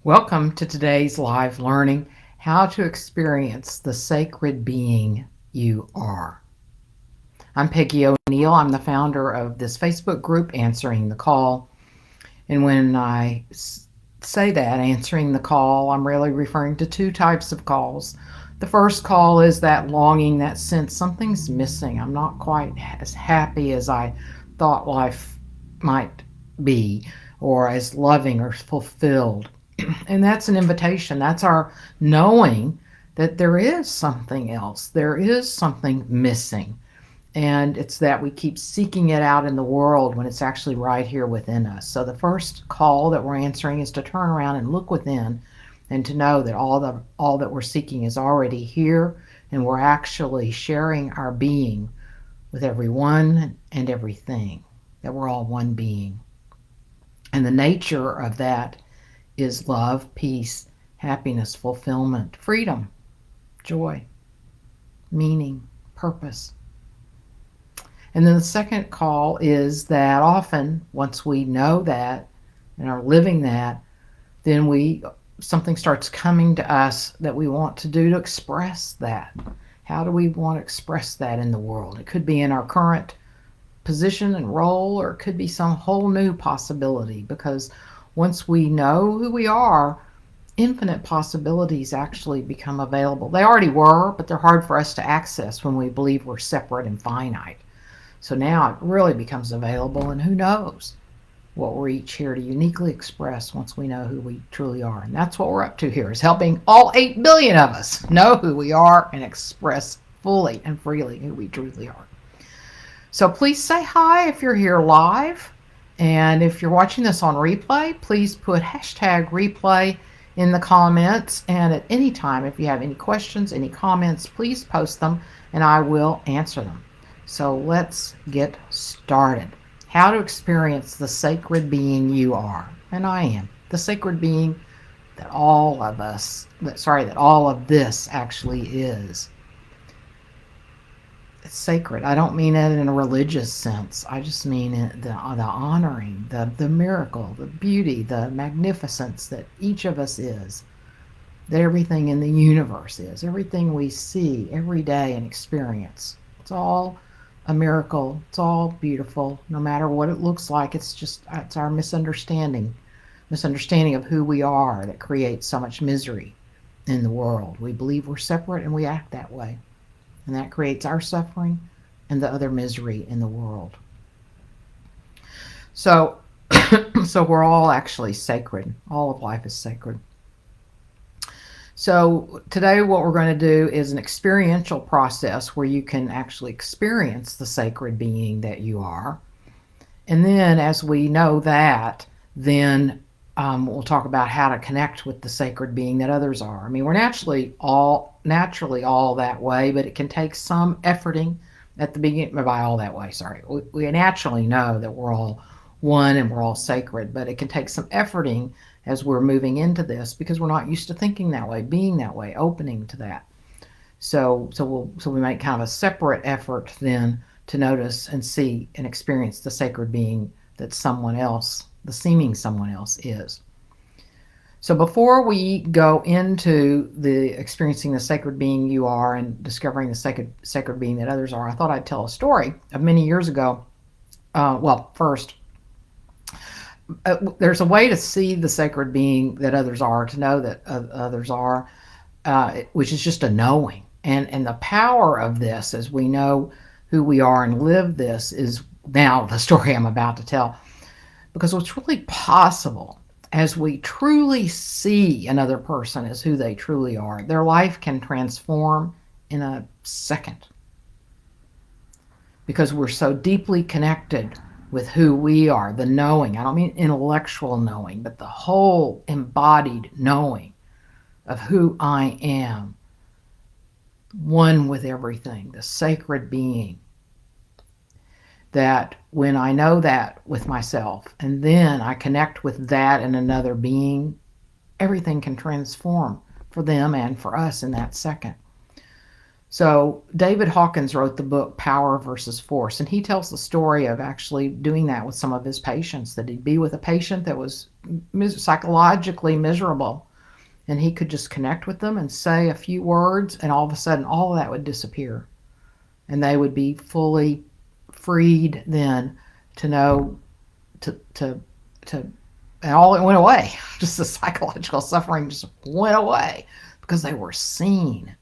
Welcome to today's live learning, how to experience the sacred being you are. I'm Peggy O'Neill. I'm the founder of this Facebook group, Answering the Call. And when I say that, answering the call, I'm really referring to two types of calls. The first call is that longing, that sense something's missing. I'm not quite as happy as I thought life might be, or as loving or fulfilled. And that's an invitation. That's our knowing that there is something else, there is something missing. And it's that we keep seeking it out in the world when it's actually right here within us. So the first call that we're answering is to turn around and look within and to know that all that we're seeking is already here, and we're actually sharing our being with everyone and everything, that we're all one being. And the nature of that is love, peace, happiness, fulfillment, freedom, joy, meaning, purpose. And then the second call is that often once we know that and are living that, then something starts coming to us that we want to do to express that. How do we want to express that in the world? It could be in our current position and role, or it could be some whole new possibility, because once we know who we are, infinite possibilities actually become available. They already were, but they're hard for us to access when we believe we're separate and finite. So now it really becomes available, and who knows what we're each here to uniquely express once we know who we truly are. And that's what we're up to here, is helping all 8 billion of us know who we are and express fully and freely who we truly are. So please say hi if you're here live. And if you're watching this on replay, please put hashtag replay in the comments. And at any time, if you have any questions, any comments, please post them and I will answer them. So let's get started. How to experience the sacred being you are. And I am the sacred being that all of this actually is. It's sacred. I don't mean it in a religious sense. I just mean it, the honoring, the miracle, the beauty, the magnificence that each of us is, that everything in the universe is, everything we see every day and experience. It's all a miracle. It's all beautiful, no matter what it looks like. It's our misunderstanding of who we are that creates so much misery in the world. We believe we're separate and we act that way. And that creates our suffering and the other misery in the world. So, so we're all actually sacred. All of life is sacred. So today what we're going to do is an experiential process where you can actually experience the sacred being that you are. And then as we know that, then we'll talk about how to connect with the sacred being that others are. I mean, we're naturally all that way, but it can take some efforting at the beginning. By all that way, sorry, we naturally know that we're all one and we're all sacred, but it can take some efforting as we're moving into this, because we're not used to thinking that way, being that way, opening to that. So we make kind of a separate effort then to notice and see and experience the sacred being that someone else, the seeming someone else, is. So before we go into the experiencing the sacred being you are and discovering the sacred being that others are, I thought I'd tell a story of many years ago. First, there's a way to see the sacred being that others are, to know that others are, which is just a knowing. And the power of this, as we know who we are and live this, is now the story I'm about to tell. Because what's really possible, as we truly see another person as who they truly are, their life can transform in a second. Because we're so deeply connected with who we are, the knowing. I don't mean intellectual knowing, but the whole embodied knowing of who I am, one with everything, the sacred being. That when I know that with myself, and then I connect with that in another being, everything can transform for them and for us in that second. So David Hawkins wrote the book Power versus Force, and he tells the story of actually doing that with some of his patients, that he'd be with a patient that was psychologically miserable, and he could just connect with them and say a few words, and all of a sudden all of that would disappear, and they would be fully freed then to know to and all it went away. Just the psychological suffering just went away because they were seen.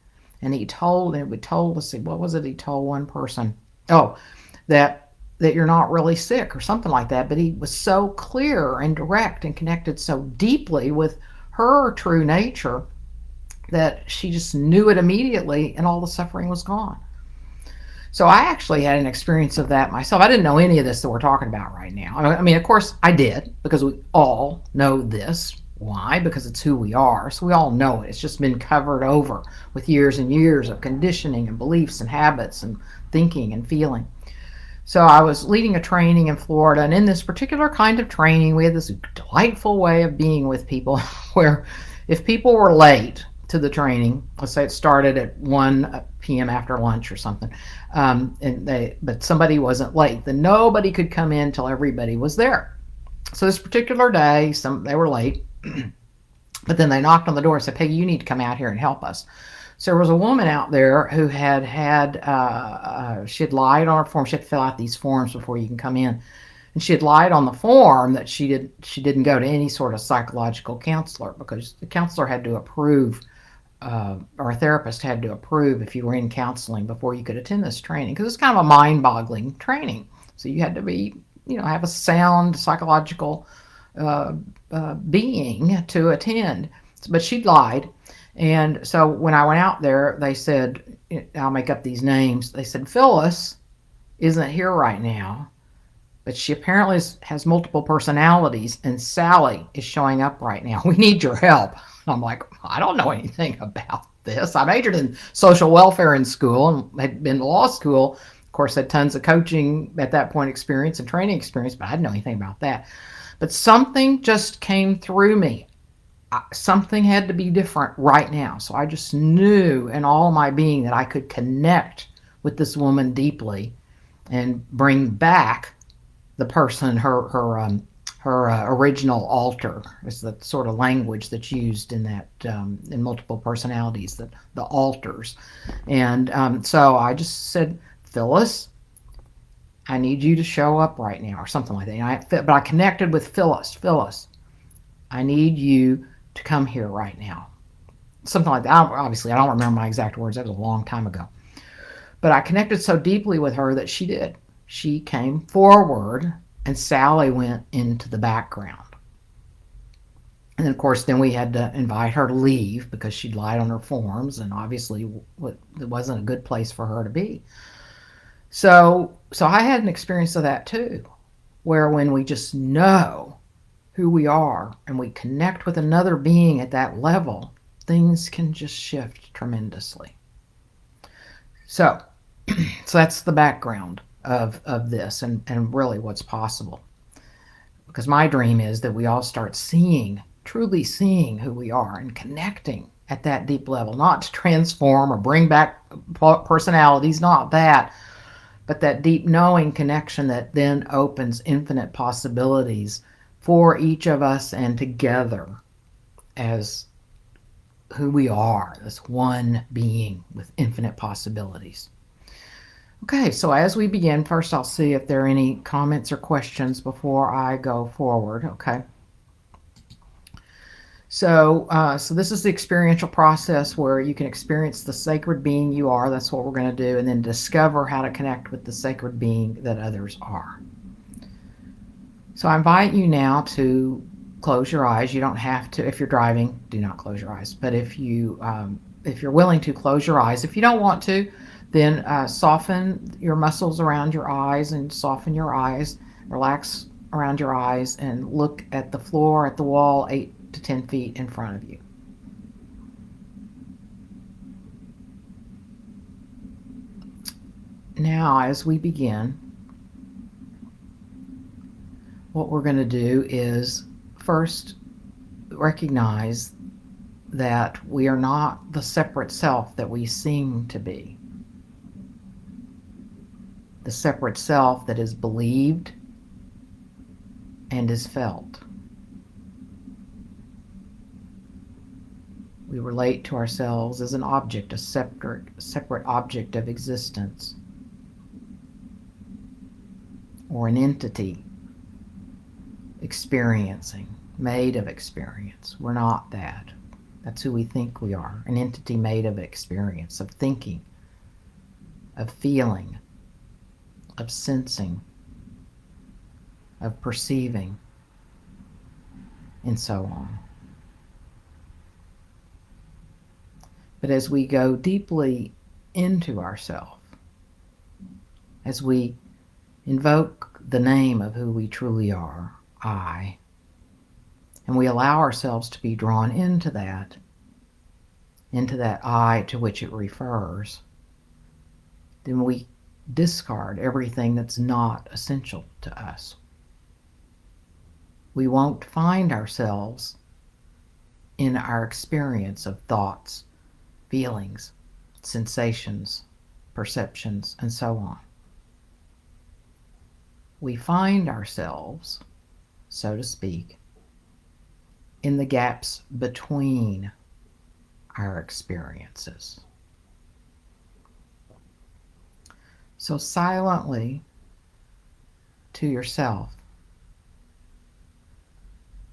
And we told, let's see, what was it? He told one person, oh, that you're not really sick or something like that. But he was so clear and direct and connected so deeply with her true nature that she just knew it immediately, and all the suffering was gone. So I actually had an experience of that myself. I didn't know any of this that we're talking about right now. I mean, of course I did, because we all know this. Why? Because it's who we are. So we all know it. It's just been covered over with years and years of conditioning and beliefs and habits and thinking and feeling. So I was leading a training in Florida, and in this particular kind of training, we had this delightful way of being with people where if people were late to the training, let's say it started at 1 p.m. after lunch or something, but somebody wasn't late, then nobody could come in till everybody was there. So this particular day, they were late, but then they knocked on the door and said, Peggy, you need to come out here and help us. So there was a woman out there who she had lied on her form. She had to fill out these forms before you can come in. And she had lied on the form that she didn't go to any sort of psychological counselor, because the counselor had to approve, or a therapist had to approve if you were in counseling before you could attend this training, because it's kind of a mind-boggling training. So you had to be, have a sound psychological being to attend. But she'd lied. And so when I went out there, they said, I'll make up these names. They said, Phyllis isn't here right now, but she apparently has multiple personalities, and Sally is showing up right now. We need your help. And I'm like, I don't know anything about this. I majored in social welfare in school and had been to law school. Of course, had tons of coaching at that point experience and training experience, but I didn't know anything about that. But something just came through me. Something had to be different right now. So I just knew in all my being that I could connect with this woman deeply and bring back the person, her original alter is the sort of language that's used in that in multiple personalities, the alters. And so I just said, Phyllis, I need you to show up right now, or something like that. But I connected with Phyllis. Phyllis, I need you to come here right now. Something like that. Obviously, I don't remember my exact words. That was a long time ago. But I connected so deeply with her that she did. She came forward, and Sally went into the background. And then, of course, then we had to invite her to leave because she'd lied on her forms, and obviously it wasn't a good place for her to be. So I had an experience of that too, where when we just know who we are and we connect with another being at that level, things can just shift tremendously. So that's the background of this and really what's possible. Because my dream is that we all start truly seeing who we are and connecting at that deep level, not to transform or bring back personalities, not that, but that deep knowing connection that then opens infinite possibilities for each of us and together as who we are, this one being with infinite possibilities. Okay, so as we begin, first I'll see if there are any comments or questions before I go forward. Okay. So this is the experiential process where you can experience the sacred being you are. That's what we're going to do, and then discover how to connect with the sacred being that others are. So I invite you now to close your eyes. You don't have to. If you're driving, do not close your eyes. But if you're willing to, close your eyes. If you don't want to, then soften your muscles around your eyes and soften your eyes. Relax around your eyes and look at the floor, at the wall, 8 to 10 feet in front of you. Now, as we begin, what we're going to do is first recognize that we are not the separate self that we seem to be. the separate self that is believed and is felt. We relate to ourselves as an object, a separate object of existence, or an entity experiencing, made of experience. We're not that. That's who we think we are, an entity made of experience, of thinking, of feeling, of sensing, of perceiving, and so on. But as we go deeply into ourself, as we invoke the name of who we truly are, I, and we allow ourselves to be drawn into that I to which it refers, then we discard everything that's not essential to us. We won't find ourselves in our experience of thoughts, feelings, sensations, perceptions, and so on. We find ourselves, so to speak, in the gaps between our experiences. So silently to yourself,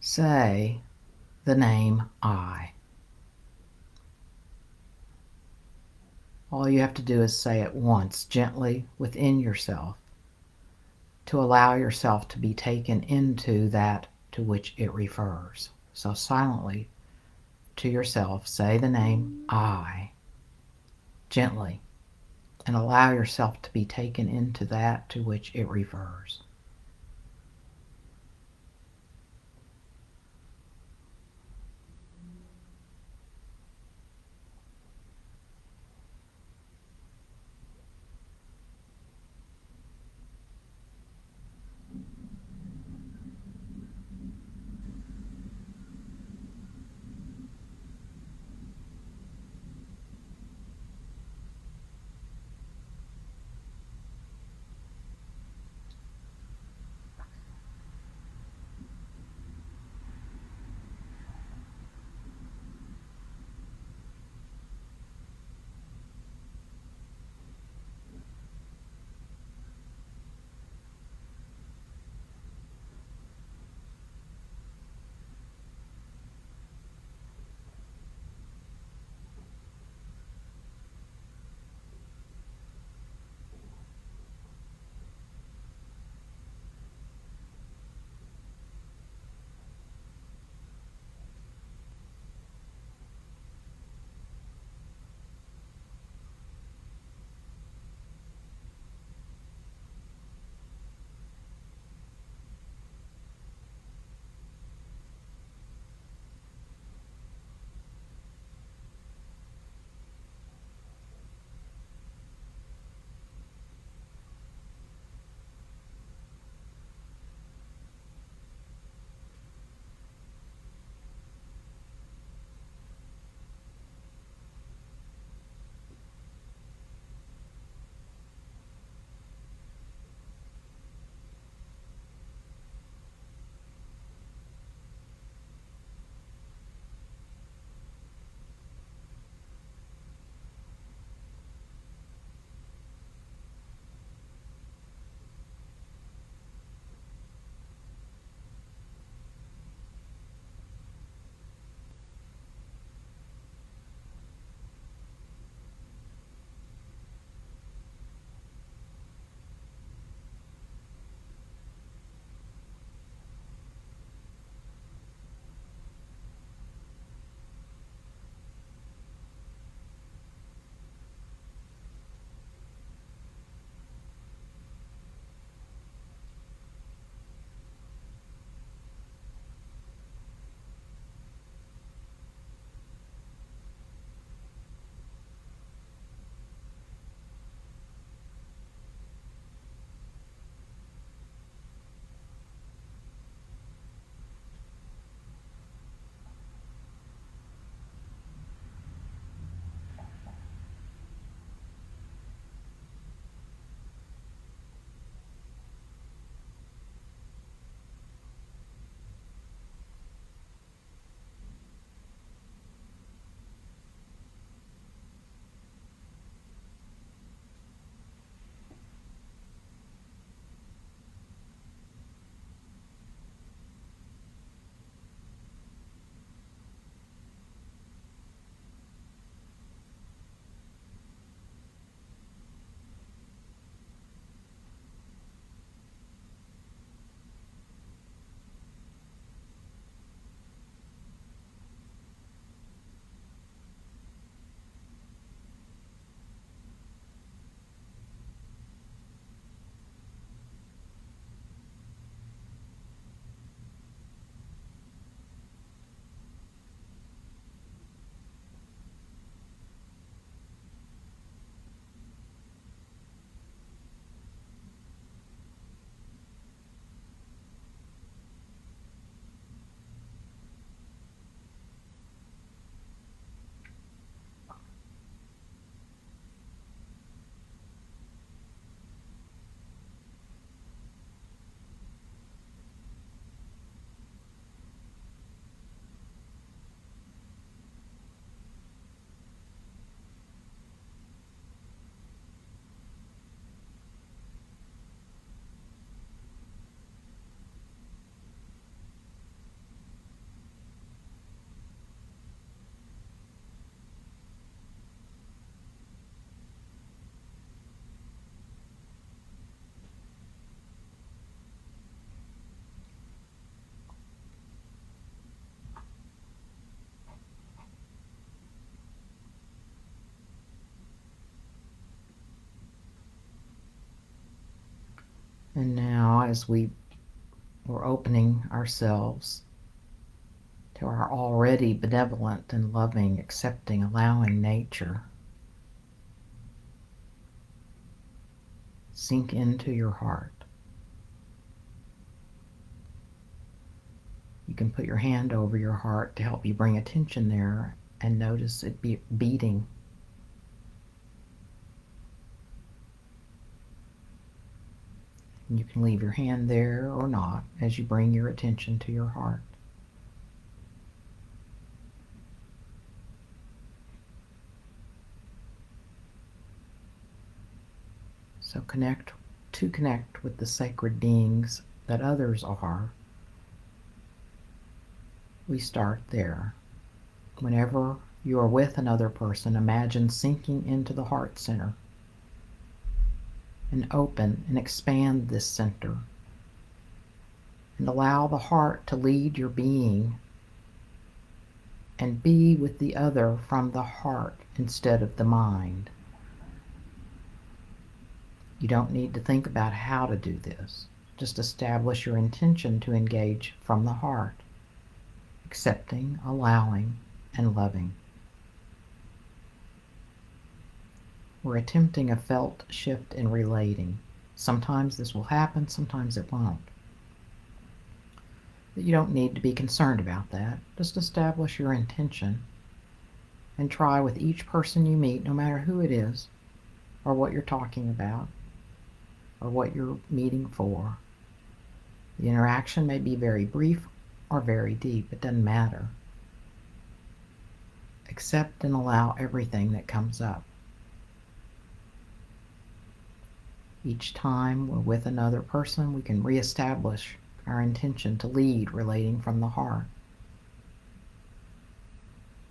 say the name I. All you have to do is say it once, gently within yourself, to allow yourself to be taken into that to which it refers. So silently to yourself, say the name I, gently, and allow yourself to be taken into that to which it refers. And now, as we're opening ourselves to our already benevolent and loving, accepting, allowing nature, sink into your heart. You can put your hand over your heart to help you bring attention there and notice it beating. And you can leave your hand there or not as you bring your attention to your heart. So connect with the sacred beings that others are. We start there. Whenever you are with another person, imagine sinking into the heart center and open and expand this center and allow the heart to lead your being and be with the other from the heart instead of the mind. You don't need to think about how to do this. Just establish your intention to engage from the heart, accepting, allowing, and loving. We're attempting a felt shift in relating. Sometimes this will happen, sometimes it won't. But you don't need to be concerned about that. Just establish your intention and try with each person you meet, no matter who it is, or what you're talking about, or what you're meeting for. The interaction may be very brief or very deep. It doesn't matter. Accept and allow everything that comes up. Each time we're with another person, we can reestablish our intention to lead relating from the heart.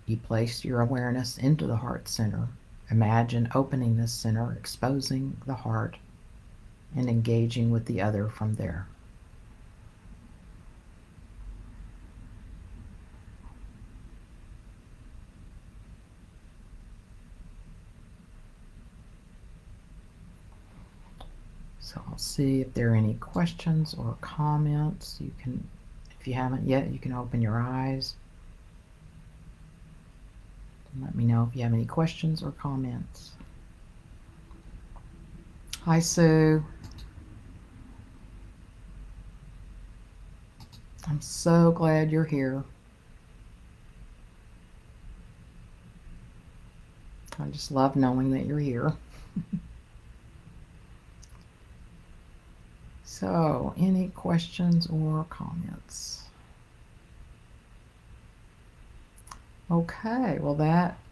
You place your awareness into the heart center. Imagine opening this center, exposing the heart, and engaging with the other from there. So I'll see if there are any questions or comments. You can, if you haven't yet, you can open your eyes. Let me know if you have any questions or comments. Hi, Sue. I'm so glad you're here. I just love knowing that you're here. So, any questions or comments? Okay, well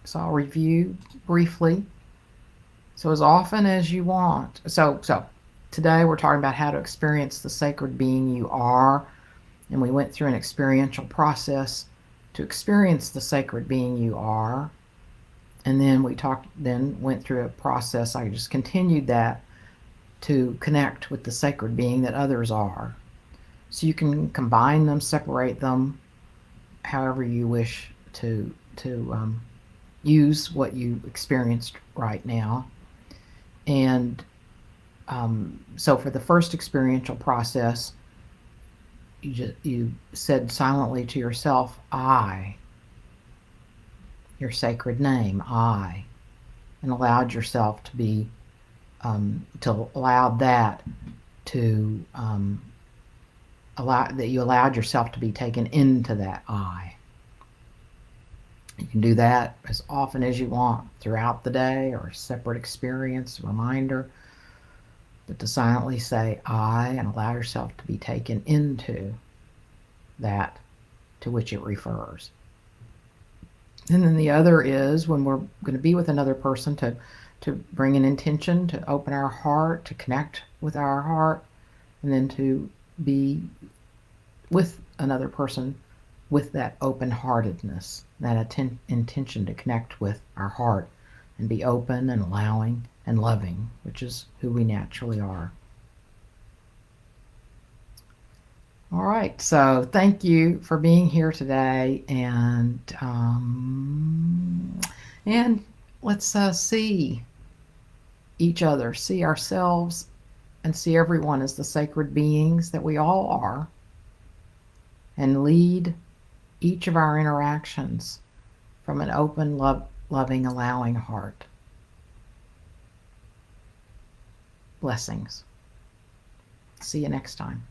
so I'll review briefly. So as often as you want. So today we're talking about how to experience the sacred being you are. And we went through an experiential process to experience the sacred being you are. And then went through a process. I just continued that to connect with the sacred being that others are. So you can combine them, separate them, however you wish to use what you experienced right now. And so for the first experiential process, you said silently to yourself, I, your sacred name, I, and allowed yourself to be, allowed yourself to be taken into that I. You can do that as often as you want throughout the day or a separate experience, reminder, but to silently say I and allow yourself to be taken into that to which it refers. And then the other is when we're going to be with another person to bring an intention, to open our heart, to connect with our heart, and then to be with another person with that open-heartedness, that intention to connect with our heart and be open and allowing and loving, which is who we naturally are. All right, so thank you for being here today, and let's see each other, see ourselves and see everyone as the sacred beings that we all are, and lead each of our interactions from an open, loving, allowing heart. Blessings. See you next time.